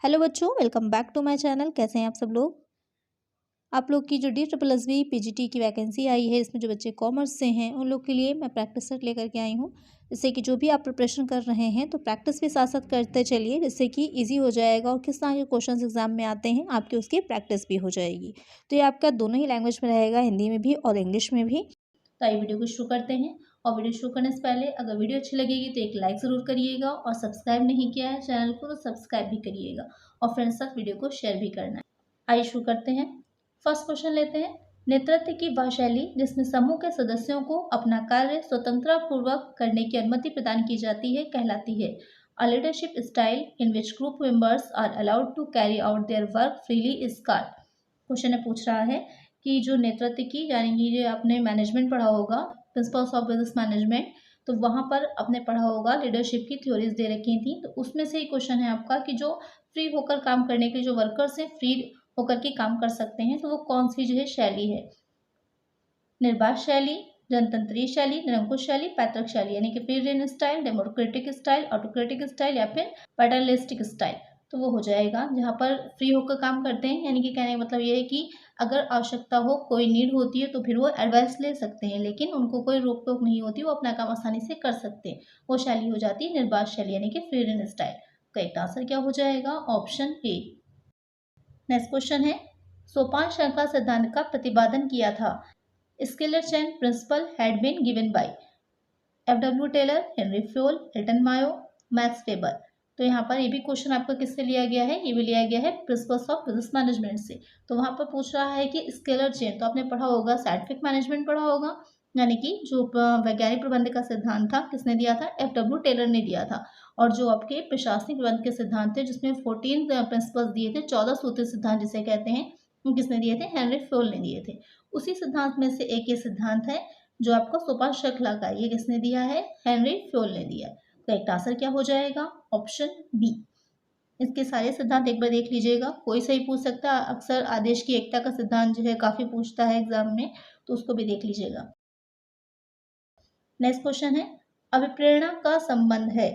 Hello बच्चों, welcome back to my channel. कैसे हैं आप सब लोग। आप लोग की जो DSSB PGT की वैकेंसी आई है, इसमें जो बच्चे कॉमर्स से हैं उन लोग के लिए मैं प्रैक्टिस सेट लेकर के आई हूँ। जिससे कि जो भी आप प्रिपरेशन कर रहे हैं तो प्रैक्टिस भी साथ साथ करते चलिए, जिससे कि इजी हो जाएगा और किस तरह के क्वेश्चन एग्जाम में आते हैं आपके उसकी प्रैक्टिस भी हो जाएगी। तो ये आपका दोनों ही लैंग्वेज में रहेगा, हिंदी में भी और इंग्लिश में भी। तो आइए वीडियो को शुरू करते हैं। और वीडियो शुरू करने से पहले अगर वीडियो अच्छी लगेगी तो एक लाइक ज़रूर करिएगा, और सब्सक्राइब नहीं किया है चैनल को तो सब्सक्राइब भी करिएगा, और फ्रेंड्स के साथ वीडियो को शेयर भी करना है। आइए शुरू करते हैं। फर्स्ट क्वेश्चन लेते हैं। नेतृत्व की वह शैली जिसमें समूह के सदस्यों को अपना कार्य स्वतंत्रता पूर्वक करने की अनुमति प्रदान की जाती है कहलाती है। A leadership style in which group members are allowed to carry out their work freely is called। Question है पूछ रहा है कि जो नेतृत्व की, यानी कि जो आपने मैनेजमेंट पढ़ा होगा, प्रिंसिपल्स ऑफ बिजनेस मैनेजमेंट, तो वहाँ पर आपने पढ़ा होगा लीडरशिप की थ्योरीज दे रखी थी। तो उसमें से ही क्वेश्चन है आपका कि जो फ्री होकर काम करने के जो वर्कर्स हैं, फ्री होकर के काम कर सकते हैं, तो वो कौन सी जो है शैली है। निर्बाध शैली, जनतंत्रीय शैली, निरंकुश शैली, पैतृक शैली, यानी कि free rein style, democratic style, autocratic style, या फिर पैटर्नलिस्टिक स्टाइल। तो वो हो जाएगा जहाँ पर फ्री होकर काम करते हैं, यानी कि कहने का मतलब ये है कि अगर आवश्यकता हो, कोई नीड होती है तो फिर वो एडवाइस ले सकते हैं, लेकिन उनको कोई रोक टोक नहीं होती, वो अपना काम आसानी से कर सकते हैं। वो शैली हो जाती है निर्बाध शैली, यानी कि free rein style. Correct answer क्या हो जाएगा? Option A. नेक्स्ट क्वेश्चन है। सोपान श्रृंखला सिद्धांत का प्रतिपादन किया था। Scalar chain principle had been given by F.W. Taylor, Henry Fayol, Elton Mayo, Max Weber. तो यहाँ पर ये भी क्वेश्चन आपका किससे लिया गया है? ये भी लिया गया है प्रिंसिपल्स ऑफ बिजनेस मैनेजमेंट से। तो वहाँ पर पूछ रहा है कि स्केलर चेन, तो आपने पढ़ा होगा, साइंटिफिक मैनेजमेंट पढ़ा होगा, यानी कि जो वैज्ञानिक प्रबंध का सिद्धांत था किसने दिया था? F.W. टेलर ने दिया था। और जो आपके प्रशासनिक प्रबंध के सिद्धांत थे, जिसमें 14 प्रिंसिपल्स दिए थे, 14 सूत्री सिद्धांत जिसे कहते हैं, वो किसने दिए थे? हेनरी फ्योल ने दिए थे। उसी सिद्धांत में से एक ये सिद्धांत है जो आपको सोपान श्रृंखला का, ये किसने दिया है? हेनरी फ्योल ने दिया। तो एक आंसर क्या हो जाएगा? Option B. इसके सारे सिद्धांत एक बार देख लीजिएगा, कोई सही पूछ सकता है। अक्सर आदेश की एकता का सिद्धांत जो है काफी पूछता है एग्जाम में, तो उसको भी देख लीजिएगा। नेक्स्ट क्वेश्चन है। अभिप्रेरणा का संबंध है।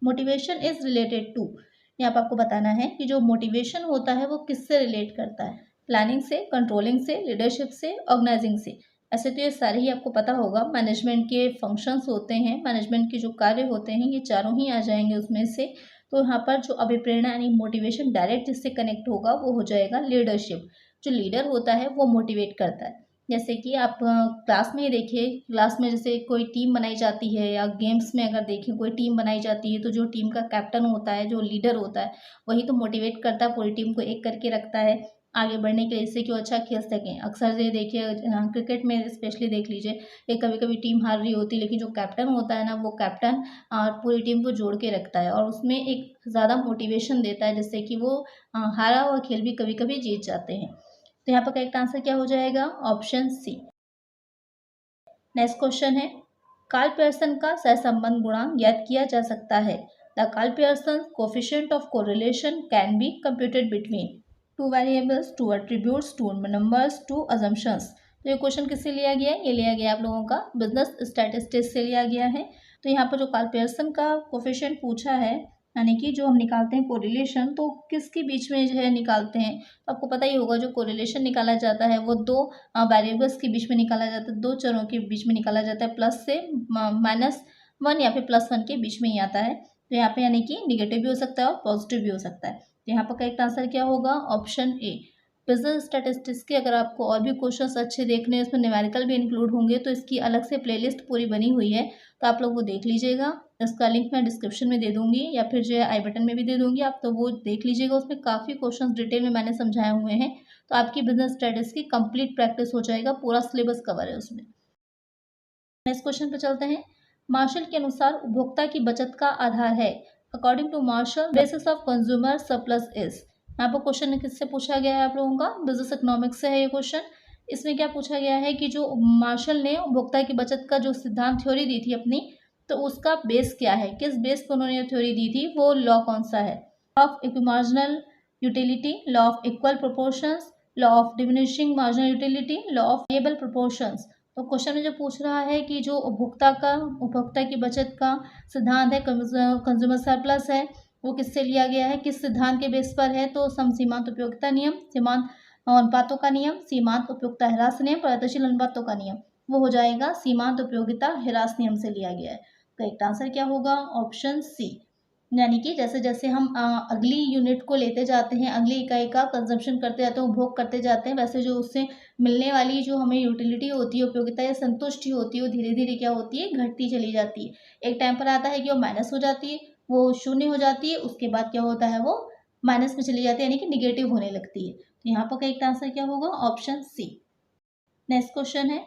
Motivation is related to. यहाँ पर आपको बताना है कि जो मोटिवेशन होता है वो किससे रिलेट करता है? प्लानिंग से, कंट्रोलिंग से, लीडरशिप से, ऑर्गेनाइजिंग से। ऐसे तो ये सारे ही आपको पता होगा, मैनेजमेंट के फंक्शंस होते हैं, मैनेजमेंट के जो कार्य होते हैं, ये चारों ही आ जाएंगे उसमें से। तो यहाँ पर जो अभिप्रेरणा यानी मोटिवेशन डायरेक्ट जिससे कनेक्ट होगा वो हो जाएगा लीडरशिप। जो लीडर होता है वो मोटिवेट करता है। जैसे कि आप क्लास में ही देखिए, क्लास में जैसे कोई टीम बनाई जाती है, या गेम्स में अगर देखें कोई टीम बनाई जाती है, तो जो टीम का कैप्टन होता है, जो लीडर होता है, वही तो मोटिवेट करता है, पूरी टीम को एक करके रखता है आगे बढ़ने के लिए, इससे कि वो अच्छा खेल सकें। अक्सर ये देखिए, क्रिकेट में स्पेशली देख लीजिए, ये कभी कभी टीम हार रही होती है, लेकिन जो कैप्टन होता है ना, वो कैप्टन पूरी टीम को जोड़ के रखता है, और उसमें एक ज़्यादा मोटिवेशन देता है, जिससे कि वो हारा हुआ खेल भी कभी कभी जीत जाते हैं। तो यहाँ पर करेक्ट आंसर क्या हो जाएगा? Option C. नेक्स्ट क्वेश्चन है। कार्ल पियर्सन का सहसंबंध गुणांक ज्ञात किया जा सकता है। The Karl Pearson coefficient of correlation can be computed between two variables, two attributes, two numbers, two assumptions. तो ये क्वेश्चन किससे लिया गया है? ये लिया गया आप लोगों का बिजनेस स्टैटिस्टिक्स से लिया गया है। तो यहाँ पर जो कार्ल पियर्सन का कोफिशिएंट पूछा है, यानी कि जो हम निकालते हैं कोरिलेशन, तो किसके बीच में जो है निकालते हैं? तो आपको पता ही होगा, जो कोरिलेशन निकाला जाता है वो दो वेरिएबल्स के बीच में निकाला जाता है, दो चरों के बीच में निकाला जाता है, प्लस से -1 या फिर +1 के बीच में ही आता है। तो यहाँ पे यानी कि निगेटिव भी हो सकता है और पॉजिटिव भी हो सकता है। तो यहाँ पर करेक्ट आंसर क्या होगा? Option A. बिजनेस स्टैटिस्टिक्स के अगर आपको और भी क्वेश्चंस अच्छे देखने हैं, उसमें न्यूमेरिकल भी इंक्लूड होंगे, तो इसकी अलग से प्लेलिस्ट पूरी बनी हुई है, तो आप लोग वो देख लीजिएगा। इसका लिंक मैं डिस्क्रिप्शन में दे दूंगी, या फिर जो है आई बटन में भी दे दूंगी, आप तो वो देख लीजिएगा। उसमें काफ़ी क्वेश्चंस डिटेल में मैंने समझाए हुए हैं, तो आपकी बिजनेस स्टडीज की कंप्लीट प्रैक्टिस हो जाएगा, पूरा सिलेबस कवर है उसमें। नेक्स्ट क्वेश्चन पर चलते हैं। मार्शल के अनुसार उपभोक्ता की बचत का आधार है। According to Marshall, basis of consumer surplus is. यहाँ पर क्वेश्चन किससे पूछा गया है आप लोगों का? बिजनेस इकोनॉमिक्स से है ये क्वेश्चन। इसमें क्या पूछा गया है कि जो मार्शल ने उपभोक्ता की बचत का जो सिद्धांत थ्योरी दी थी अपनी, तो उसका बेस क्या है, किस बेस पर उन्होंने थ्योरी दी थी, वो लॉ कौन सा है? Law of equimarginal utility, law of equal proportions, law of diminishing marginal utility, law of variable proportions. तो क्वेश्चन में जो पूछ रहा है कि जो उपभोक्ता की बचत का सिद्धांत है, कंज्यूमर सरप्लस है, वो किससे लिया गया है, किस सिद्धांत के बेस पर है, तो सम सीमांत उपयोगिता नियम, सीमांत अनुपातों का नियम, सीमांत उपयोगिता ह्रास नियम, प्रगतिशील अनुपातों का नियम। वो हो जाएगा सीमांत उपयोगिता ह्रास नियम से लिया गया है। करेक्ट आंसर क्या होगा, ऑप्शन सी। यानी कि जैसे जैसे हम अगली यूनिट को लेते जाते हैं, अगली इकाई का कंजम्पशन करते जाते हैं, उपभोग करते जाते हैं, वैसे जो उससे मिलने वाली जो हमें यूटिलिटी होती है, उपयोगिता या संतुष्टि होती है, वो धीरे धीरे क्या होती है, घटती चली जाती है। एक टाइम पर आता है कि वो माइनस हो जाती है, वो शून्य हो जाती है, उसके बाद क्या होता है, वो माइनस में चली जाती है, यानी कि निगेटिव होने लगती है। तो यहाँ पर करेक्ट आंसर क्या होगा, ऑप्शन सी। नेक्स्ट क्वेश्चन है,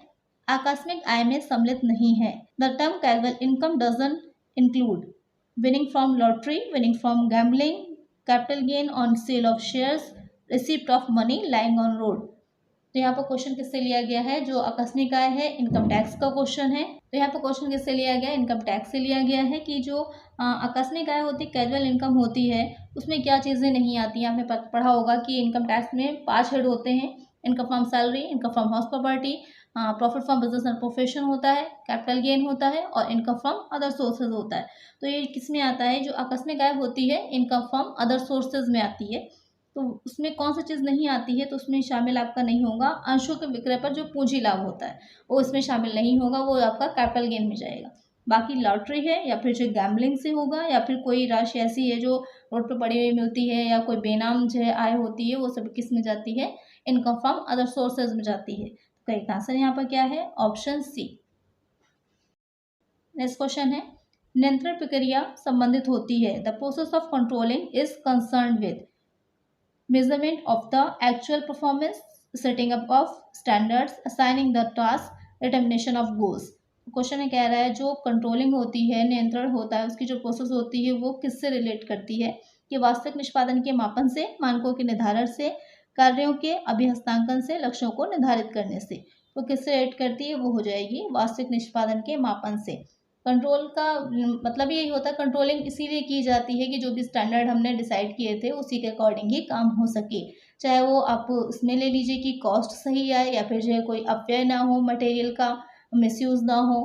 आकस्मिक आय में सम्मिलित नहीं है। The term casual income doesn't include winning from lottery, winning from gambling, capital gain on sale of shares, receipt of money lying on road। तो यहाँ पर क्वेश्चन किससे लिया गया है, जो आकस्मिक आय है, इनकम टैक्स का क्वेश्चन है। तो यहाँ पर क्वेश्चन किससे लिया गया है, इनकम टैक्स से लिया गया है कि जो आकस्मिक आय होती है, कैजुअल इनकम होती है, उसमें क्या चीज़ें नहीं आती हैं। आपने पढ़ा होगा कि इनकम टैक्स में 5 हेड होते हैं, income from salary, income from house property, profit from business and profession होता है, कैपिटल गेन होता है और इनकम फ्रॉम अदर सोर्सेज होता है। तो ये किस में आता है, जो आकस्मिक आय होती है, इनकम फ्रॉम अदर सोर्सेज में आती है। तो उसमें कौन सी चीज़ नहीं आती है, तो उसमें शामिल आपका नहीं होगा अंशों के विक्रय पर जो पूंजी लाभ होता है, वो इसमें शामिल नहीं होगा, वो आपका कैपिटल गेन में जाएगा। बाकी लॉटरी है या फिर जो गैम्बलिंग से होगा या फिर कोई राशि ऐसी है जो रोड पर पड़ी हुई मिलती है या कोई बेनाम जो है आय होती है, वो सब किस में जाती है, इनकम फ्रॉम अदर सोर्सेज में जाती है। तो एक आंसर यहाँ पर क्या है, ऑप्शन सी। नेक्स्ट क्वेश्चन है, नियंत्रण प्रक्रिया संबंधित होती है। The process of controlling is concern with measurement of the actual performance, setting up of standards, assigning the task, determination of goals। Question में कह रहा है जो कंट्रोलिंग होती है, नियंत्रण होता है, उसकी जो प्रोसेस होती है वो किससे रिलेट करती है, कि वास्तविक निष्पादन के मापन से, मानकों के निर्धारण से, कार्यों के अभिहस्तांकन से, लक्ष्यों को निर्धारित करने से। तो किससे रिलेट करती है, वो हो जाएगी वास्तविक निष्पादन के मापन से। कंट्रोल का मतलब यही होता है, कंट्रोलिंग इसीलिए की जाती है कि जो भी स्टैंडर्ड हमने डिसाइड किए थे उसी के अकॉर्डिंग ही काम हो सके। चाहे वो आप उसमें ले लीजिए कि कॉस्ट सही आए या फिर जो है कोई अपव्यय ना हो, मटेरियल का मिसयूज ना हो,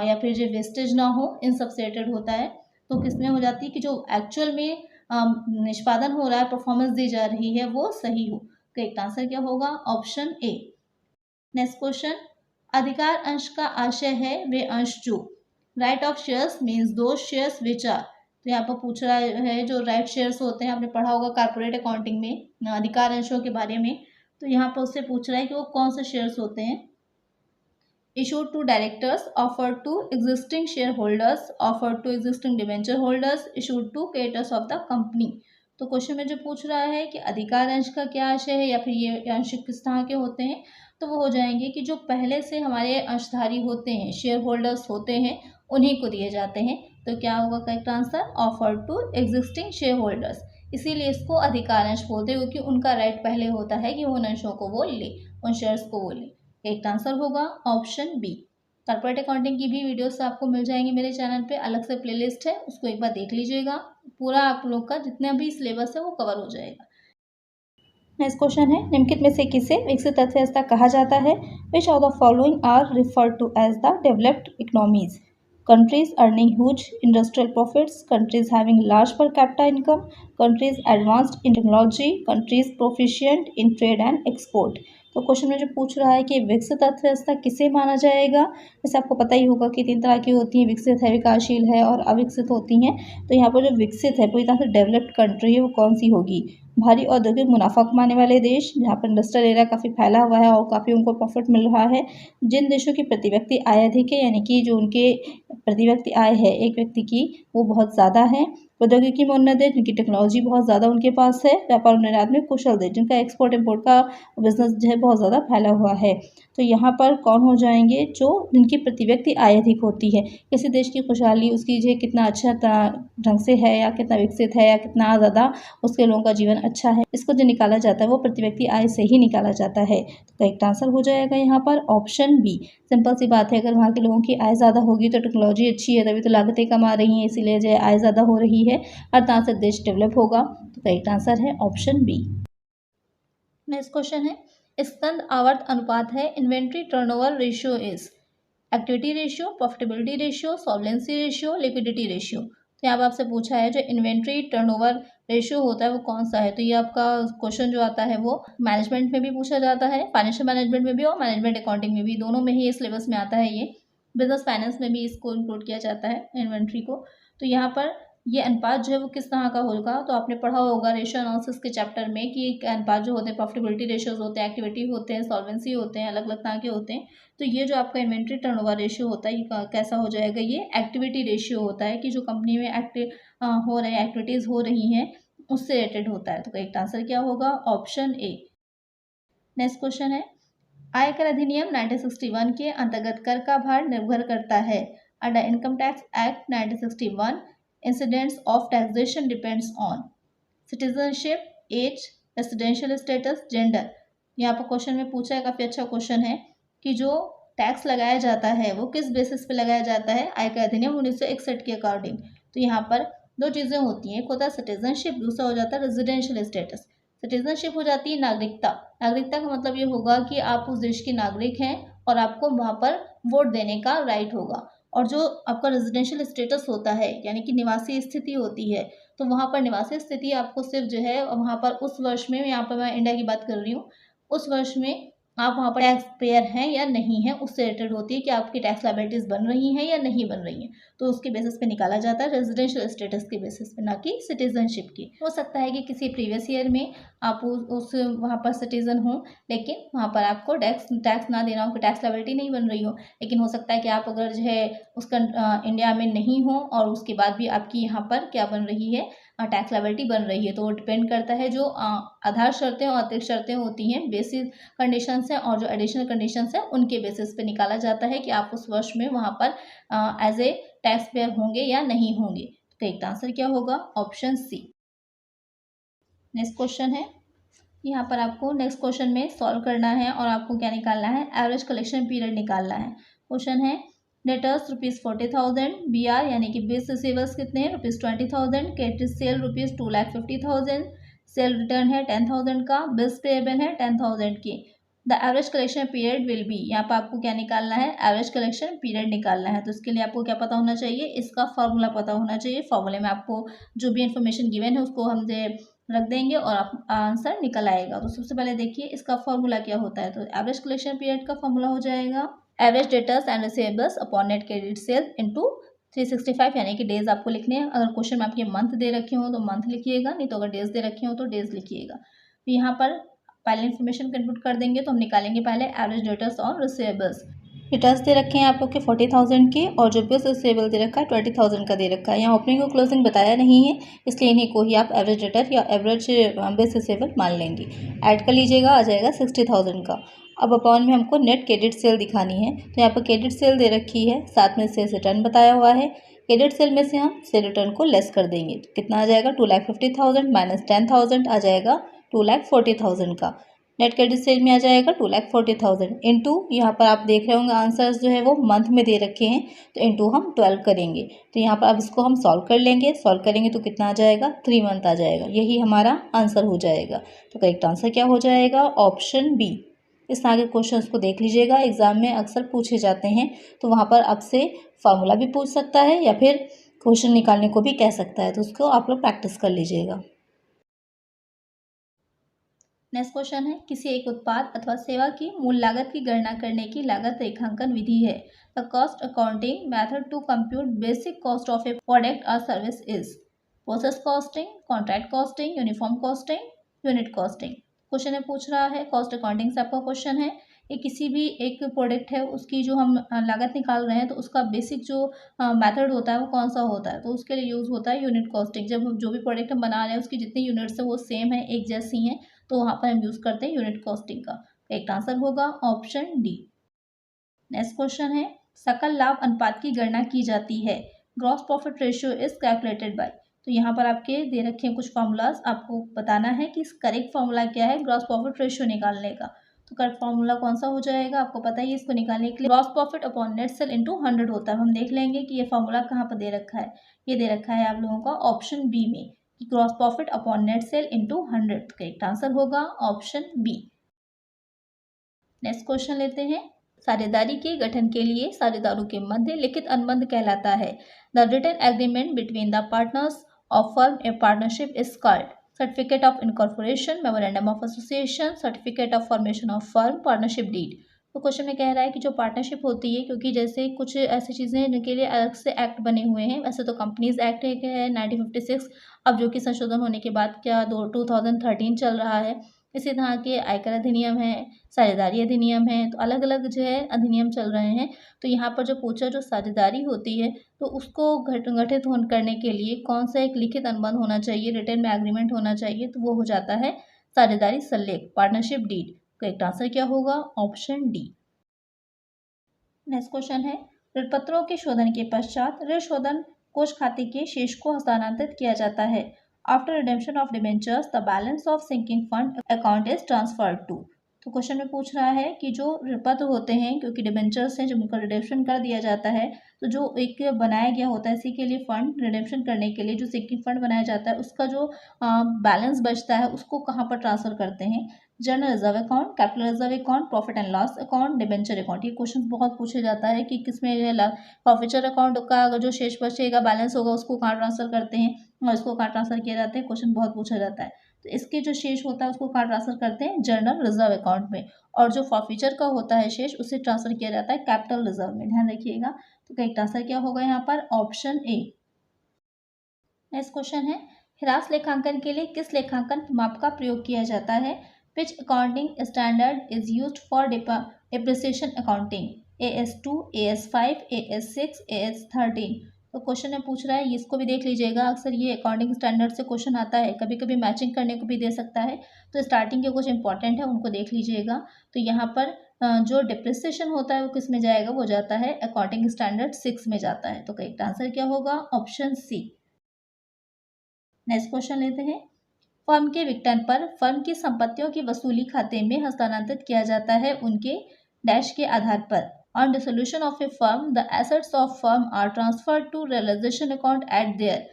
या फिर जो वेस्टेज ना हो, इन सब से रिलेटेड होता है। तो किसमें हो जाती है कि जो एक्चुअल में निष्पादन हो रहा है, परफॉर्मेंस दी जा रही है, वो सही हो। तो एक आंसर क्या होगा, ऑप्शन ए। नेक्स्ट क्वेश्चन, अधिकार अंश का आशय है वे अंश जो, राइट ऑफ शेयर्स मीन्स दो शेयर्स विच आर। तो यहाँ पर पूछ रहा है जो राइट शेयर्स होते हैं, आपने पढ़ा होगा कॉर्पोरेट अकाउंटिंग में अधिकार अंशों के बारे में। तो यहाँ पर उससे पूछ रहा है कि वो कौन से शेयर्स होते हैं। Issued to directors, offer to existing share holders, offer to existing debenture holders, issued to creditors of the company. तो क्वेश्चन में जो पूछ रहा है कि अधिकार अंश का क्या आशय है या फिर ये अंश किस तरह के होते हैं, तो वो हो जाएंगे कि जो पहले से हमारे अंशधारी होते हैं, शेयर होल्डर्स होते हैं, उन्हीं को दिए जाते हैं। तो क्या होगा correct answer, offer to existing share holders. इसीलिए इसको अधिकार अंश बोलते हैं, क्योंकि उनका राइट पहले होता है कि उन अंशों को वो ले, उन शेयर्स को वो ले। एक आंसर होगा ऑप्शन बी। कॉर्पोरेट अकाउंटिंग की भी वीडियोस आपको मिल जाएंगी मेरे चैनल पे, अलग से प्लेलिस्ट है, उसको एक बार देख लीजिएगा। पूरा आप लोग का जितना भी सिलेबस है वो कवर हो जाएगा। नेक्स्ट क्वेश्चन है, निम्नलिखित में से किसे विकसित अर्थव्यवस्था कहा जाता है। Which of the following are referred to as the developed economies. countries earning huge industrial profits, countries having large per capita income, countries advanced in technology, countries proficient in trade and export। तो question में जो पूछ रहा है कि विकसित अर्थव्यवस्था किसे माना जाएगा। जैसे आपको पता ही होगा कि 3 तरह की होती हैं, विकसित है, विकासशील है और अविकसित होती हैं। तो यहाँ पर जो विकसित है, पूरी तरह से डेवलप्ड कंट्री है, वो कौन सी होगी। भारी औद्योगिक मुनाफा कमाने वाले देश, जहाँ पर इंडस्ट्रियल एरिया काफ़ी फैला हुआ है और काफ़ी उनको प्रॉफिट मिल रहा है। जिन देशों की प्रति व्यक्ति आय अधिक है, यानी कि जो उनके प्रति व्यक्ति आय है एक व्यक्ति की, वो बहुत ज़्यादा है। प्रौद्योगिकी में उन्नत देश, जिनकी टेक्नोलॉजी बहुत ज़्यादा उनके पास है। व्यापार और निर्यात में कुशल देश, जिनका एक्सपोर्ट इम्पोर्ट का बिजनेस जो है बहुत ज़्यादा फैला हुआ है। तो यहाँ पर कौन हो जाएंगे, जो जिनकी प्रति व्यक्ति आय अधिक होती है। किसी देश की खुशहाली उसकी जो कितना अच्छा ढंग से है या कितना विकसित है या कितना ज़्यादा उसके लोगों का जीवन अच्छा है, इसको जो निकाला जाता है वो प्रति व्यक्ति आय से ही निकाला जाता है। तो करेक्ट आंसर हो जाएगा यहाँ पर ऑप्शन बी। सिंपल सी बात है, अगर वहाँ के लोगों की आय ज़्यादा होगी तो टेक्नोलॉजी अच्छी है, तभी तो लागतें कम आ रही हैं, इसीलिए जो आय ज़्यादा हो रही है, हर तरह से देश डेवलप होगा। तो करेक्ट आंसर है ऑप्शन बी। नेक्स्ट क्वेश्चन है, स्कंद आवर्त अनुपात है inventory turnover ratio is activity ratio, profitability ratio, solvency ratio, liquidity ratio. तो यहाँ पर आपसे पूछा है जो इन्वेंट्री टर्नओवर रेशियो होता है वो कौन सा है। तो ये आपका क्वेश्चन जो आता है वो मैनेजमेंट में भी पूछा जाता है, फाइनेंशियल मैनेजमेंट में भी और मैनेजमेंट अकाउंटिंग में भी, दोनों में ही ये सिलेबस में आता है। ये बिजनेस फाइनेंस में भी इसको इंक्लूड किया जाता है इन्वेंट्री को। तो यहाँ पर ये अनुपात जो है वो किस तरह का होगा, तो आपने पढ़ा होगा रेशियो एनालिसिस के चैप्टर में कि अनुपात जो होते हैं प्रॉफिटेबिलिटी रेशियोज होते हैं, एक्टिविटी होते हैं, सॉल्वेंसी होते हैं, अलग अलग तरह के होते हैं। तो ये जो आपका इन्वेंट्री टर्नओवर रेशियो होता है ये कैसा हो जाएगा, ये एक्टिविटी रेशियो होता है कि जो कंपनी में हो रहे हैं, एक्टिविटीज़ हो रही हैं उससे रिलेटेड होता है। तो करेक्ट आंसर क्या होगा, ऑप्शन ए। नेक्स्ट क्वेश्चन है, आयकर अधिनियम 1961 के अंतर्गत कर का भार निर्भर करता है। Under income tax act 1961 incidents of taxation depends on citizenship, age, residential status, gender. यहाँ पर क्वेश्चन में पूछा है, काफ़ी अच्छा क्वेश्चन है कि जो टैक्स लगाया जाता है वो किस बेसिस पे लगाया जाता है आयकर अधिनियम 1961 के अकॉर्डिंग। तो यहाँ पर दो चीज़ें होती हैं, एक होता है सिटीजनशिप, दूसरा हो जाता है रेजिडेंशियल स्टेटस। सिटीजनशिप हो जाती है नागरिकता। नागरिकता का मतलब ये होगा कि आप उस देश के नागरिक हैं और आपको वहाँ पर वोट देने का राइट होगा। और जो आपका रेजिडेंशियल स्टेटस होता है यानी कि निवासी स्थिति होती है, तो वहाँ पर निवासी स्थिति आपको सिर्फ जो है वहाँ पर उस वर्ष में, यहाँ पर मैं इंडिया की बात कर रही हूँ, उस वर्ष में आप वहाँ पर टैक्स पेयर हैं या नहीं हैं उससे रिलेटेड होती है कि आपकी टैक्स लायबिलिटीज़ बन रही हैं या नहीं बन रही हैं। तो उसके बेसिस पे निकाला जाता है, रेजिडेंशियल स्टेटस के बेसिस पे, ना कि सिटीजनशिप की। हो सकता है कि किसी प्रीवियस ईयर में आप उस वहाँ पर सिटीजन हों लेकिन वहाँ पर आपको टैक्स ना देना हो, टैक्स लायबिलिटी नहीं बन रही हो। लेकिन हो सकता है कि आप अगर जो है उसका इंडिया में नहीं हो और उसके बाद भी आपकी यहाँ पर क्या बन रही है, टैक्स लायबिलिटी बन रही है। तो वो डिपेंड करता है, जो आधार शर्तें और अतिरिक्त शर्तें होती हैं, बेसिक कंडीशंस हैं और जो एडिशनल कंडीशंस हैं उनके बेसिस पे निकाला जाता है कि आप उस वर्ष में वहाँ पर एज ए टैक्स पेयर होंगे या नहीं होंगे। तो करेक्ट आंसर क्या होगा, ऑप्शन सी। नेक्स्ट क्वेश्चन है, यहाँ पर आपको नेक्स्ट क्वेश्चन में सॉल्व करना है और आपको क्या निकालना है, एवरेज कलेक्शन पीरियड निकालना है। क्वेश्चन है, डेटर्स ₹40,000, BR यानी कि बेस रिसीवर्स कितने हैं, ₹20,000, क्रेडिट सेल ₹2,50,000, सेल रिटर्न है 10,000 का, बिल्स पेएबल है 10,000 की। The average collection period will be, यहाँ पर आपको क्या निकालना है, एवरेज कलेक्शन पीरियड निकालना है। तो इसके लिए आपको क्या पता होना चाहिए, इसका फॉर्मूला पता होना चाहिए। फॉर्मूले में आपको जो भी इन्फॉर्मेशन गिवन है उसको हम रख देंगे और आप आंसर निकल आएगा। तो सबसे पहले देखिए इसका फॉर्मूला क्या होता है। तो एवरेज कलेक्शन पीरियड का फॉर्मूला हो जाएगा average debtors and receivables upon net credit sales into 365, यानी कि डेज आपको लिखने हैं। अगर क्वेश्चन में आपके मंथ दे रखे हो तो मंथ लिखिएगा, नहीं तो अगर डेज दे रखे हो तो डेज लिखिएगा। तो यहाँ पर पहले इन्फॉर्मेशन कंप्यूट कर देंगे तो हम निकालेंगे पहले एवरेज डेटर्स और रिसीवेबल्स। रिटर्न्स दे रखे हैं आप लोग के 40,000 के और जो बिल्स रिसीवेबल दे रखा है 20,000 का दे रखा है। यहाँ ओपनिंग और क्लोजिंग बताया नहीं है, इसलिए इन्हीं को ही आप एवरेज डेटर या एवरेज बिल्स रिसीवेबल मान लेंगे। ऐड कर लीजिएगा, आ जाएगा 60,000 का। अब अपॉन में हमको नेट क्रेडिट सेल दिखानी है, तो यहाँ पर क्रेडिट सेल दे रखी है, साथ में सेल्स रिटर्न बताया हुआ है। क्रेडिट सेल में से हम सेल रिटर्न को लेस कर देंगे, तो कितना आ जाएगा, 2,50,000 माइनस 10,000 आ जाएगा 2,40,000 का। नेट क्रेडिट सेल में आ जाएगा 2,40,000 इंटू, यहाँ पर आप देख रहे होंगे आंसर्स जो है वो मंथ में दे रखे हैं, तो इंटू हम 12 करेंगे। तो यहाँ पर अब इसको हम सॉल्व कर लेंगे, सॉल्व करेंगे तो कितना आ जाएगा, 3 मंथ आ जाएगा। यही हमारा आंसर हो जाएगा। तो करेक्ट आंसर क्या हो जाएगा, ऑप्शन बी। इस तरह के क्वेश्चंस को देख लीजिएगा, एग्जाम में अक्सर पूछे जाते हैं, तो वहाँ पर आपसे फार्मूला भी पूछ सकता है या फिर क्वेश्चन निकालने को भी कह सकता है, तो उसको आप लोग प्रैक्टिस कर लीजिएगा। नेक्स्ट क्वेश्चन है, किसी एक उत्पाद अथवा सेवा की मूल लागत की गणना करने की लागत रेखांकन विधि है। The cost accounting method to compute basic cost of a product और service is process costing, contract costing, uniform costing, unit costing. Question में पूछ रहा है, कॉस्ट अकाउंटिंग से आपका क्वेश्चन है कि किसी भी एक प्रोडक्ट है उसकी जो हम लागत निकाल रहे हैं तो उसका बेसिक जो मेथड होता है वो कौन सा होता है। तो उसके लिए यूज़ होता है यूनिट कॉस्टिंग। जब हम जो भी प्रोडक्ट हम बना रहे हैं उसकी जितनी यूनिट्स है वो सेम है, एक जैसी हैं, तो वहाँ पर हम यूज़ करते हैं यूनिट कॉस्टिंग का। एक आंसर होगा ऑप्शन डी। नेक्स्ट क्वेश्चन है, सकल लाभ अनुपात की गणना की जाती है। Gross profit ratio is calculated by. तो यहाँ पर आपके दे रखे हैं कुछ फार्मूलाज, आपको बताना है कि करेक्ट फार्मूला क्या है ग्रॉस प्रॉफिट रेशियो निकालने का। तो करेक्ट फार्मूला कौन सा हो जाएगा, आपको पता ही है। इसको निकालने के लिए gross profit upon net cell into 100 होता है। हम देख लेंगे कि ये फार्मूला कहाँ पर दे रखा है। ये दे रखा है आप लोगों का ऑप्शन बी में, gross profit upon net cell into 100। Correct answer होगा ऑप्शन बी। नेक्स्ट क्वेश्चन लेते हैं, साझेदारी के गठन के लिए साझेदारों के मध्य लिखित अनुबंध कहलाता है। The written agreement between the partners of firm a partnership is called certificate of incorporation, memorandum of association, certificate of formation of firm, partnership deed. तो क्वेश्चन में कह रहा है कि जो पार्टनरशिप होती है, क्योंकि जैसे कुछ ऐसी चीज़ें हैं जिनके लिए अलग से एक्ट बने हुए हैं। वैसे तो कंपनीज एक्ट एक है 1956, अब जो कि संशोधन होने के बाद क्या 2013 चल रहा है। इसी तरह के आयकर अधिनियम है, साझेदारी अधिनियम है, तो अलग अलग जो है अधिनियम चल रहे हैं। तो यहाँ पर जो पूछा, जो साझेदारी होती है तो उसको गठित करने के लिए कौन सा एक लिखित अनुबंध होना चाहिए, रिटन में एग्रीमेंट होना चाहिए, तो वो हो जाता है साझेदारी सल्लेख, पार्टनरशिप डीड। करेक्ट आंसर क्या होगा? Option D. नेक्स्ट क्वेश्चन है, ऋणपत्रों के शोधन के पश्चात ऋण शोधन कोष खाते के शेष को हस्तांतरित किया जाता है। After redemption of debentures the balance of sinking fund account is transferred to. तो क्वेश्चन में पूछ रहा है कि जो ऋणपत्र होते हैं, क्योंकि डिबेंचर्स हैं, जब उनका रिडेम्पशन कर दिया जाता है तो जो एक बनाया गया होता है इसी के लिए फंड, रिडेम्पशन करने के लिए जो सिंकिंग फंड बनाया जाता है, उसका जो बैलेंस बचता है उसको कहाँ पर ट्रांसफर करते हैं? General reserve account, capital reserve account, profit and loss account, debenture account. ये क्वेश्चन बहुत पूछा जाता है कि किसमें फॉर्फिचर अकाउंट का अगर जो शेष बचेगा, बैलेंस होगा, उसको कहाँ ट्रांसफर करते हैं और इसको कहाँ ट्रांसफर किया जाता है। क्वेश्चन बहुत पूछा जाता है। तो इसके जो शेष होता है उसको कहाँ ट्रांसफर करते हैं? जनरल रिजर्व अकाउंट में। और जो फॉर्फिचर का होता है शेष, उसे ट्रांसफर किया जाता है कैपिटल रिजर्व में। ध्यान रखिएगा। तो करेक्ट आंसर क्या होगा यहाँ पर? Option A. नेक्स्ट क्वेश्चन है, ह्रास लेखांकन के लिए किस लेखांकन माप का प्रयोग किया जाता है? Which accounting standard is used for depreciation accounting? AS2, AS5, AS6, AS13। तो क्वेश्चन में पूछ रहा है, इसको भी देख लीजिएगा। अक्सर ये अकाउंटिंग स्टैंडर्ड से क्वेश्चन आता है, कभी कभी मैचिंग करने को भी दे सकता है। तो स्टार्टिंग के कुछ इंपॉर्टेंट है, उनको देख लीजिएगा। तो यहाँ पर जो डिप्रिसिएशन होता है वो किस में जाएगा? वो जाता है अकाउंटिंग स्टैंडर्ड 6 में जाता है। तो करेक्ट आंसर क्या होगा? Option C. नेक्स्ट क्वेश्चन लेते हैं, फर्म के विघटन पर फर्म की संपत्तियों की वसूली खाते में हस्तांतरित किया जाता है उनके डैश के आधार पर। On dissolution of a firm the assets of firm are transferred to realisation account at their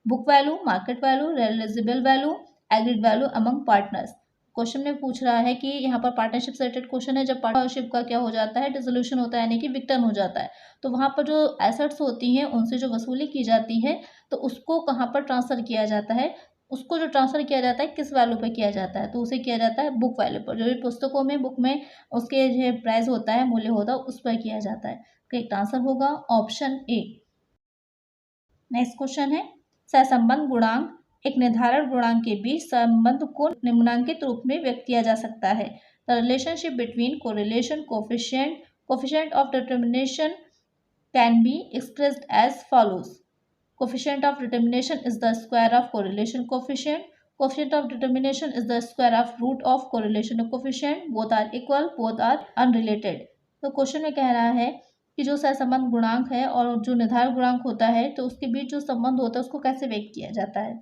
book value, market value, realisable value, agreed value among partners. Question में पूछ रहा है कि यहाँ पर पार्टनरशिप से रिलेटेड क्वेश्चन है। जब पार्टनरशिप का क्या हो जाता है? डिसोल्यूशन होता है, यानी कि विघटन हो जाता है। तो वहाँ पर जो एसेट्स होती हैं उनसे जो वसूली की जाती है तो उसको कहाँ पर ट्रांसफर किया जाता है? उसको जो ट्रांसफर किया जाता है किस वैल्यू पर किया जाता है? तो उसे किया जाता है बुक वैल्यू पर। जो भी पुस्तकों में, बुक में उसके जो प्राइस होता है, मूल्य होता है, उस पर किया जाता है। करेक्ट आंसर होगा ऑप्शन ए। नेक्स्ट क्वेश्चन है, सहसंबंध गुणांक एक निर्धारण गुणांक के बीच संबंध को निम्नांकित रूप में व्यक्त किया जा सकता है। The relationship between correlation coefficient of determination can be expressed as follows. Coefficient of determination is the square of correlation coefficient. Coefficient of determination is the square of root of correlation coefficient. Both are equal, both are unrelated. तो question में कह रहा है कि जो सहसंबंध गुणांक है और जो निर्धारक गुणांक होता है तो उसके बीच जो संबंध होता है उसको कैसे व्यक्त किया जाता है?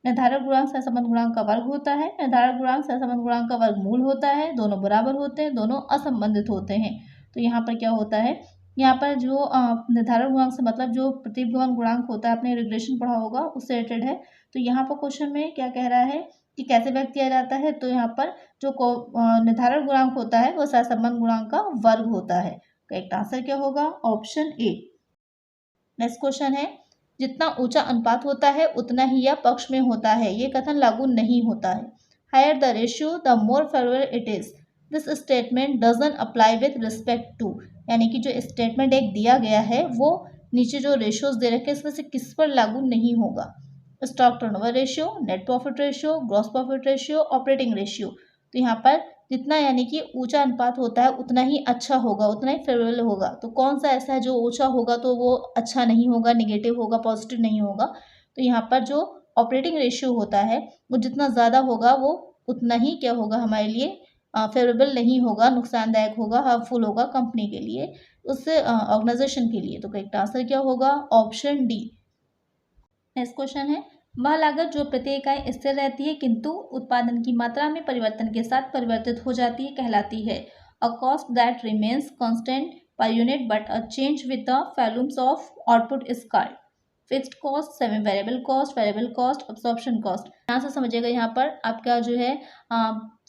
निर्धारक गुणांक सहसंबंध गुणांक का वर्ग होता है, निर्धारक गुणांक सहसंबंध गुणांक का वर्गमूल होता है, दोनों बराबर होते हैं, दोनों असंबंधित होते हैं। तो यहाँ पर क्या होता है? यहाँ पर जो निर्धारक गुणांक से मतलब जो प्रतिगमन गुणांक होता है, आपने रिग्रेशन पढ़ा होगा, उससे रिलेटेड है। तो यहाँ पर क्वेश्चन में क्या कह रहा है कि कैसे व्यक्त किया जाता है? तो यहाँ पर जो निर्धारक गुणांक होता है वो सहसंबंध गुणांक का वर्ग होता है। करेक्ट आंसर क्या होगा? Option A. नेक्स्ट क्वेश्चन है, जितना ऊंचा अनुपात होता है उतना ही यह पक्ष में होता है, ये कथन लागू नहीं होता है। Higher the ratio the more favourable it is. This statement doesn't apply with respect to. यानी कि जो स्टेटमेंट एक दिया गया है वो नीचे जो रेशियोज दे रखे हैं इसमें से किस पर लागू नहीं होगा? Stock turnover ratio, net profit ratio, gross profit ratio, operating ratio. तो यहाँ पर जितना यानी कि ऊंचा अनुपात होता है उतना ही अच्छा होगा, उतना ही फेवरेबल होगा। तो कौन सा ऐसा है जो ऊंचा होगा तो वो अच्छा नहीं होगा, निगेटिव होगा, पॉजिटिव नहीं होगा? तो यहाँ पर जो ऑपरेटिंग रेशियो होता है वो जितना ज़्यादा होगा वो उतना ही क्या होगा हमारे लिए? फेवरेबल नहीं होगा, नुकसानदायक होगा, हार्मफुल होगा कंपनी के लिए, उस ऑर्गेनाइजेशन के लिए। तो करेक्ट आंसर क्या होगा? Option D. नेक्स्ट क्वेश्चन है, वह लागत जो प्रति इकाई स्थिर रहती है किंतु उत्पादन की मात्रा में परिवर्तन के साथ परिवर्तित हो जाती है कहलाती है। A cost that remains constant per unit but a change with the volumes of output is called fixed cost, semi variable cost, absorption cost. यहाँ से समझिएगा, यहाँ पर आपका जो है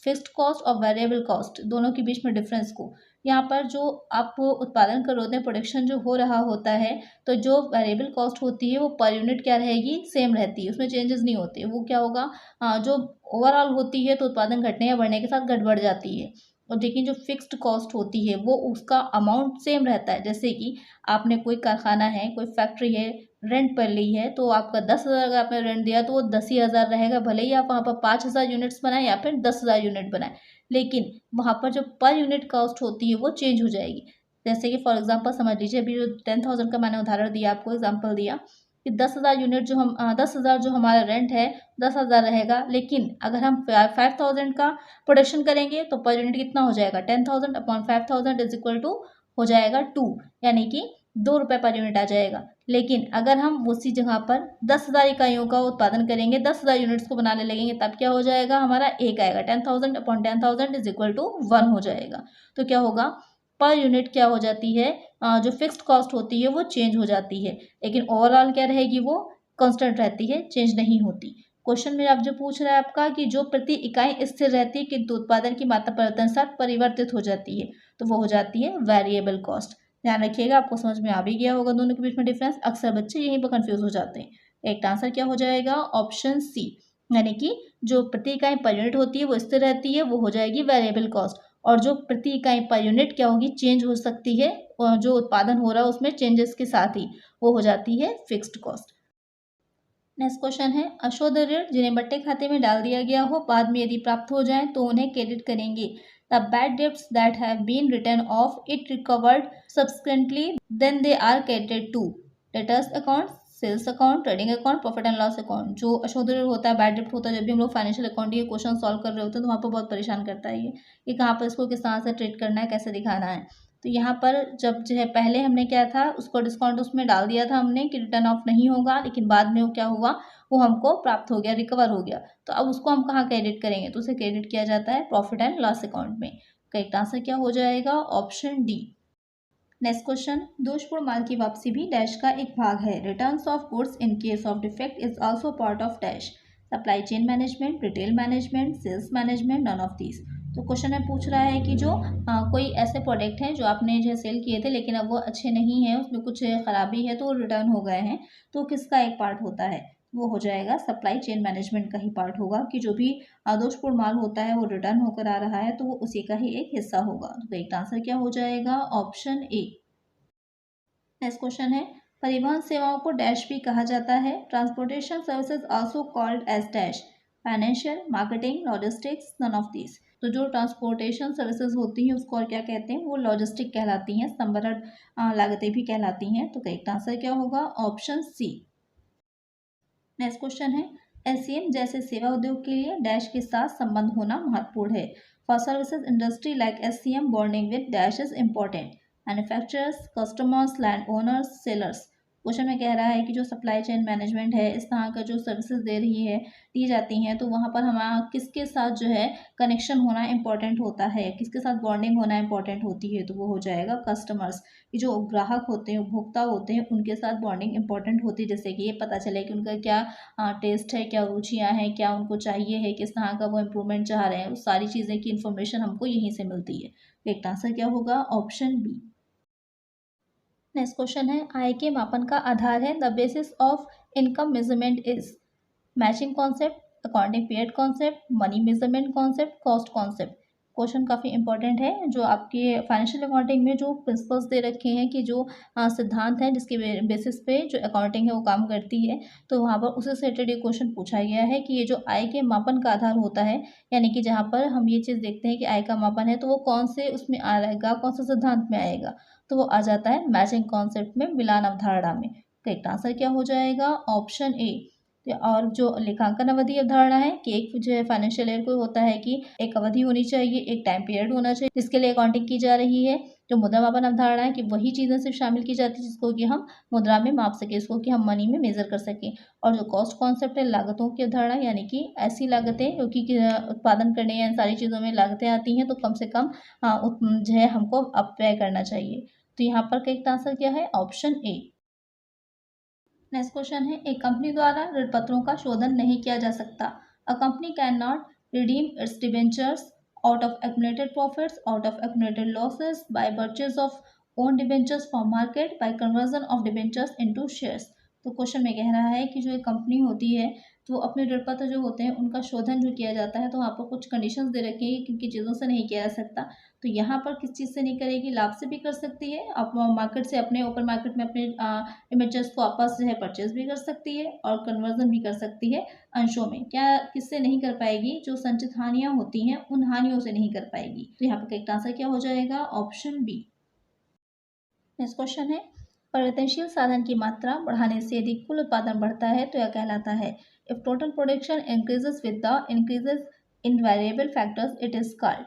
फिक्स्ड कॉस्ट और वेरिएबल कॉस्ट दोनों के बीच में डिफरेंस को। यहाँ पर जो आप उत्पादन कर रहे होते हैं, प्रोडक्शन जो हो रहा होता है, तो जो वेरिएबल कॉस्ट होती है वो पर यूनिट क्या रहेगी, सेम रहती है, उसमें चेंजेस नहीं होते। वो क्या होगा, जो ओवरऑल होती है तो उत्पादन घटने या बढ़ने के साथ घट बढ़ जाती है। और लेकिन जो फिक्स्ड कॉस्ट होती है वो उसका अमाउंट सेम रहता है। जैसे कि आपने कोई कारखाना है, कोई फैक्ट्री है, रेंट पर ली है, तो आपका 10,000 अगर आपने रेंट दिया तो वो 10,000 रहेगा, भले ही आप वहाँ पर 5,000 यूनिट्स बनाएं या फिर 10,000 यूनिट बनाएं, लेकिन वहाँ पर जो पर यूनिट कॉस्ट होती है वो चेंज हो जाएगी। जैसे कि फॉर एग्जांपल समझ लीजिए, अभी जो 10,000 का मैंने उदाहरण दिया, आपको एग्जांपल दिया कि 10,000 यूनिट जो हम 10,000 जो हमारा रेंट है 10,000 रहेगा, लेकिन अगर हम 5,000 का प्रोडक्शन करेंगे तो पर यूनिट कितना हो जाएगा, 10,000 अपॉन 5,000 इज इक्वल टू हो जाएगा 2, यानी कि 2 रुपये पर यूनिट आ जाएगा। लेकिन अगर हम उसी जगह पर 10,000 इकाइयों का उत्पादन करेंगे, 10,000 यूनिट्स को बनाने लगेंगे, तब क्या हो जाएगा, हमारा एक आएगा, 10,000 अपॉन 10,000 इज इक्वल टू 1 हो जाएगा। तो क्या होगा, पर यूनिट क्या हो जाती है, जो फिक्स्ड कॉस्ट होती है वो चेंज हो जाती है, लेकिन ओवरऑल क्या रहेगी, वो कांस्टेंट रहती है, चेंज नहीं होती। क्वेश्चन में आप जो पूछ रहा है आपका कि जो प्रति इकाई स्थिर रहती है किंतु उत्पादन की मात्रा परिवर्तन परिवर्तित हो जाती है, तो वो हो जाती है वेरिएबल कॉस्ट। ध्यान रखिएगा, आपको समझ में आ भी गया होगा दोनों के बीच में डिफरेंस। अक्सर बच्चे यहीं पर कंफ्यूज हो जाते हैं। एक आंसर क्या हो जाएगा, ऑप्शन सी, यानी कि जो प्रति इकाई पर यूनिट होती है वो स्थिर रहती है, वो हो जाएगी वेरिएबल कॉस्ट, और जो प्रति इकाई पर यूनिट क्या होगी, चेंज हो सकती है, और जो उत्पादन हो रहा है उसमें चेंजेस के साथ ही वो हो जाती है फिक्स्ड कॉस्ट। नेक्स्ट क्वेश्चन है, अशुद्ध ऋण जिन्हें बट्टे खाते में डाल दिया गया हो बाद में यदि प्राप्त हो जाए तो उन्हें क्रेडिट करेंगे। The bad debts that have been written of it recovered subsequently then they are credited to debtors account, sales account, trading account, profit and loss account. जो अशुद्ध ऋण होता है, बैड डेब्ट होता है, जब भी हम लोग फाइनेंशियल अकाउंटिंग के क्वेश्चन सॉल्व कर रहे होते हैं तो वहाँ पर बहुत परेशान करता है ये कि कहाँ पर इसको किस तरह से ट्रीट करना है, कैसे दिखाना है। तो यहाँ पर जब जो है पहले हमने क्या था, उसको डिस्काउंट उसमें डाल दिया था हमने कि रिटर्न ऑफ नहीं होगा, लेकिन बाद में वो क्या हुआ, वो हमको प्राप्त हो गया, रिकवर हो गया। तो अब उसको हम कहाँ क्रेडिट करेंगे, तो उसे क्रेडिट किया जाता है प्रॉफिट एंड लॉस अकाउंट में। करेक्ट आंसर क्या हो जाएगा, ऑप्शन डी। नेक्स्ट क्वेश्चन, दोषपूर्ण माल की वापसी भी डैश का एक भाग है। Returns of goods in case of defect is also part of dash, supply chain management, retail management, sales management, none of these. तो क्वेश्चन में पूछ रहा है कि जो कोई ऐसे प्रोडक्ट हैं जो आपने जो सेल किए थे लेकिन अब वो अच्छे नहीं हैं, उसमें कुछ खराबी है तो वो रिटर्न हो गए हैं, तो किसका एक पार्ट होता है, वो हो जाएगा सप्लाई चेन मैनेजमेंट का ही पार्ट होगा, कि जो भी दोषपूर्ण माल होता है वो रिटर्न होकर आ रहा है तो वो उसी का ही एक हिस्सा होगा। तो करेक्ट आंसर क्या हो जाएगा, ऑप्शन ए। नेक्स्ट क्वेश्चन है, परिवहन सेवाओं को डैश भी कहा जाता है। Transportation services also called as dash, financial, marketing, logistics, none of this. तो जो ट्रांसपोर्टेशन सर्विसेज होती हैं उसको और क्या कहते हैं, वो लॉजिस्टिक कहलाती हैं, संभरण लागतें भी कहलाती हैं। तो करेक्ट आंसर क्या होगा, ऑप्शन सी। नेक्स्ट क्वेश्चन है, एससीएम जैसे सेवा उद्योग के लिए डैश के साथ संबंध होना महत्वपूर्ण है। For services industry like SCM bonding with dash is important, manufacturers, customers, land owners, sellers. Question में कह रहा है कि जो सप्लाई चेन मैनेजमेंट है, इस तरह का जो सर्विसेज दी जाती हैं, तो वहाँ पर हमारा किसके साथ जो है कनेक्शन होना इंपॉर्टेंट होता है, किसके साथ बॉन्डिंग होना इंपॉर्टेंट होती है, तो वो हो जाएगा कस्टमर्स। कि जो ग्राहक होते हैं, उपभोक्ता होते हैं, उनके साथ बॉन्डिंग इंपॉर्टेंट होती है, जैसे कि ये पता चले कि उनका क्या टेस्ट है, क्या रुचियाँ हैं, क्या उनको चाहिए है, किस तरह का वो इम्प्रूवमेंट चाह रहे हैं, उस सारी चीज़ें की इन्फॉर्मेशन हमको यहीं से मिलती है। करेक्ट आंसर क्या होगा, ऑप्शन बी। नेक्स्ट क्वेश्चन है, आय के मापन का आधार है। The basis of income measurement is matching concept, accounting period concept, money measurement concept, cost concept. Question काफ़ी इंपॉर्टेंट है, जो आपके फाइनेंशियल अकाउंटिंग में जो प्रिंसिपल्स दे रखे हैं, कि जो सिद्धांत हैं जिसके बेसिस पे जो अकाउंटिंग है वो काम करती है, तो वहाँ पर उससे रिलेटेड ये क्वेश्चन पूछा गया है कि ये जो आय के मापन का आधार होता है, यानी कि जहाँ पर हम ये चीज़ देखते हैं कि आय का मापन है, तो वो कौन से उसमें आएगा, कौन से सिद्धांत में आएगा, तो वो आ जाता है मैचिंग कॉन्सेप्ट में, मिलान अवधारणा में। करेक्ट आंसर क्या हो जाएगा, ऑप्शन ए। और जो लेखांकन अवधि अवधारणा है कि एक जो है फाइनेंशियल ईयर को होता है कि एक अवधि होनी चाहिए, एक टाइम पीरियड होना चाहिए जिसके लिए अकाउंटिंग की जा रही है। जो मुद्रा मापन अवधारणा है कि वही चीज़ें सिर्फ शामिल की जाती है जिसको कि हम मुद्रा में माप सके, इसको कि हम मनी में मेजर कर सकें। और जो कॉस्ट कॉन्सेप्ट है, लागतों की अवधारणा, यानी कि ऐसी लागतें जो कि उत्पादन करने या इन सारी चीज़ों में लागतें आती हैं, तो कम से कम जो है हमको अपव्यय करना चाहिए। तो यहाँ पर करेक्ट आंसर क्या है, ऑप्शन ए। नेक्स्ट क्वेश्चन है, एक कंपनी द्वारा ऋण पत्रों का शोधन नहीं किया जा सकता। A company can not redeem it's debentures out of accumulated profits, out of accumulated losses, by purchase of own debentures from market, by conversion of debentures into shares। तो क्वेश्चन में कह रहा है कि जो एक कंपनी होती है तो अपने ऋण पत्र जो होते हैं उनका शोधन जो किया जाता है, तो वहाँ पर कुछ कंडीशंस दे रखी है, किन किन चीज़ों से नहीं किया जा सकता। तो यहाँ पर किस चीज़ से नहीं करेगी, लाभ से भी कर सकती है, आप मार्केट से अपने ओपन मार्केट में अपने इमेजेस को वापस जो है परचेज भी कर सकती है और कन्वर्जन भी कर सकती है अंशों में। क्या किससे नहीं कर पाएगी, जो संचित हानियां होती हैं उन हानियों से नहीं कर पाएगी। तो यहाँ पर करेक्ट आंसर क्या हो जाएगा, ऑप्शन बी। नेक्स्ट क्वेश्चन है, परिवर्तनशील साधन की मात्रा बढ़ाने से यदि कुल उत्पादन बढ़ता है तो यह कहलाता है। If total production increases with the increases in variable factors it is called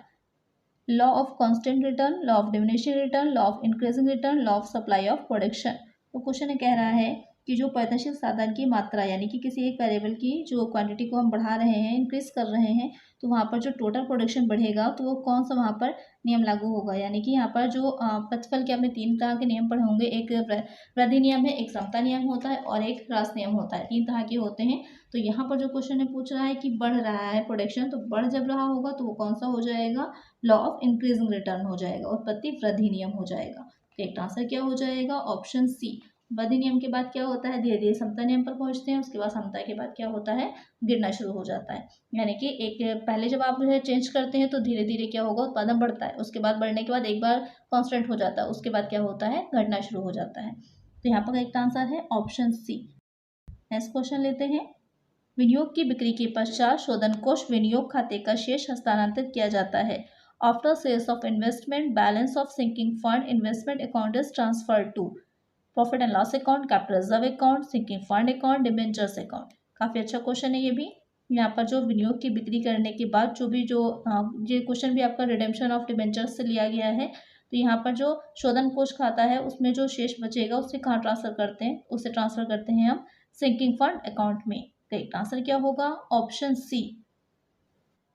law of constant return, law of diminishing return, law of increasing return, law of supply of production. तो क्वेश्चन कह रहा है कि जो परिवर्तनशील साधन की मात्रा यानी कि किसी एक वेरिएबल की जो क्वांटिटी को हम बढ़ा रहे हैं, इंक्रीज कर रहे हैं, तो वहाँ पर जो टोटल प्रोडक्शन बढ़ेगा तो वो कौन सा वहाँ पर नियम लागू होगा। यानी कि यहाँ पर जो प्रतिफल के आपने 3 तरह के नियम पढ़े होंगे, एक वृद्धि नियम है, एक समता नियम होता है और एक ह्रास नियम होता है, 3 तरह के होते हैं। तो यहाँ पर जो क्वेश्चन है पूछ रहा है कि बढ़ रहा है प्रोडक्शन, तो बढ़ जब रहा होगा तो वो कौन सा हो जाएगा, लॉ ऑफ इंक्रीजिंग रिटर्न हो जाएगा, उत्पत्ति वृद्धि नियम हो जाएगा। करेक्ट आंसर क्या हो जाएगा, ऑप्शन सी। वृद्धि नियम के बाद क्या होता है, धीरे धीरे समता नियम पर पहुंचते हैं, उसके बाद समता के बाद क्या होता है, गिरना शुरू हो जाता है। यानी कि एक पहले जब आप जो है चेंज करते हैं तो धीरे धीरे क्या होगा, उत्पादन बढ़ता है, उसके बाद बढ़ने के बाद एक बार कांस्टेंट हो जाता है, उसके बाद क्या होता है, घटना शुरू हो जाता है। तो यहाँ पर करेक्ट आंसर है ऑप्शन सी। नेक्स्ट क्वेश्चन लेते हैं, विनियोग की बिक्री के पश्चात शोधन कोष विनियोग खाते का शेष हस्तांतरित किया जाता है। After sales of investment balance of sinking fund investment account is transfer to profit and loss account, capital reserve account, sinking fund account, debentures account. काफ़ी अच्छा क्वेश्चन है ये भी। यहाँ पर जो विनियोग की बिक्री करने के बाद जो भी ये क्वेश्चन भी आपका रिडेम्पशन ऑफ डिबेंचर्स से लिया गया है। तो यहाँ पर जो शोधन कोष खाता है उसमें जो शेष बचेगा उससे कहाँ ट्रांसफर करते हैं, उसे ट्रांसफर करते हैं हम सिंकिंग फंड अकाउंट में। करेक्ट आंसर क्या होगा, ऑप्शन सी।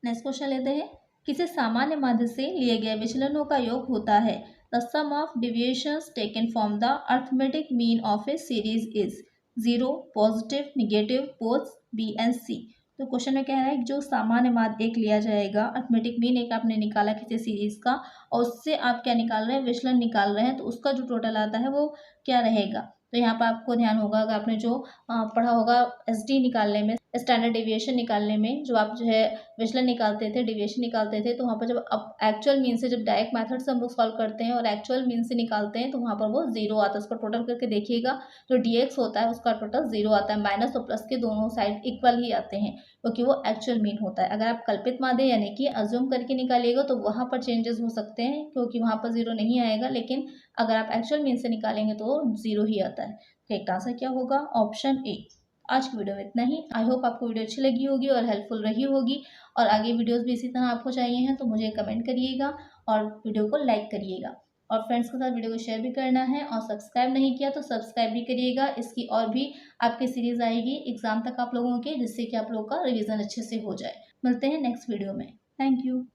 नेक्स्ट क्वेश्चन लेते हैं, किसी सामान्य माध्य से लिए गए विचलनों का योग होता है। The sum of deviations taken from the arithmetic mean of a series is 0, positive, negative, both b and c. तो क्वेश्चन में कह रहा है कि जो सामान्य माध्य एक लिया जाएगा, अर्थमेटिक मीन एक आपने निकाला किसी सीरीज का और उससे आप क्या निकाल रहे हैं, विचलन निकाल रहे हैं, तो उसका जो टोटल आता है वो क्या रहेगा। तो यहाँ पर आपको ध्यान होगा कि आपने जो पढ़ा होगा एसडी निकालने में, स्टैंडर्ड डेविएशन निकालने में, जो आप जो है विचलन निकालते थे, डेविएशन निकालते थे, तो वहाँ पर जब अब एक्चुअल मीन से, जब डायरेक्ट मेथड से हम लोग सॉल्व करते हैं और एक्चुअल मीन से निकालते हैं तो वहाँ पर वो 0 आता है। उसको टोटल करके देखिएगा, जो डीएक्स होता है उसका टोटल 0 आता है, माइनस और प्लस के दोनों साइड इक्वल ही आते हैं क्योंकि वो एक्चुअल मीन होता है। अगर आप कल्पित माध्य यानी कि अज्यूम करके निकालिएगा तो वहाँ पर चेंजेस हो सकते हैं क्योंकि वहाँ पर 0 नहीं आएगा, लेकिन अगर आप एक्चुअल मीन से निकालेंगे तो 0 ही आता है। करेक्ट आंसर क्या होगा, ऑप्शन ए। आज की वीडियो में इतना ही। आई होप आपको वीडियो अच्छी लगी होगी और हेल्पफुल रही होगी, और आगे वीडियोस भी इसी तरह आपको चाहिए हैं तो मुझे कमेंट करिएगा और वीडियो को लाइक करिएगा और फ्रेंड्स के साथ वीडियो को शेयर भी करना है, और सब्सक्राइब नहीं किया तो सब्सक्राइब भी करिएगा। इसकी और भी आपकी सीरीज आएगी एग्जाम तक आप लोगों के, जिससे कि आप लोगों का रिविजन अच्छे से हो जाए। मिलते हैं नेक्स्ट वीडियो में। Thank you.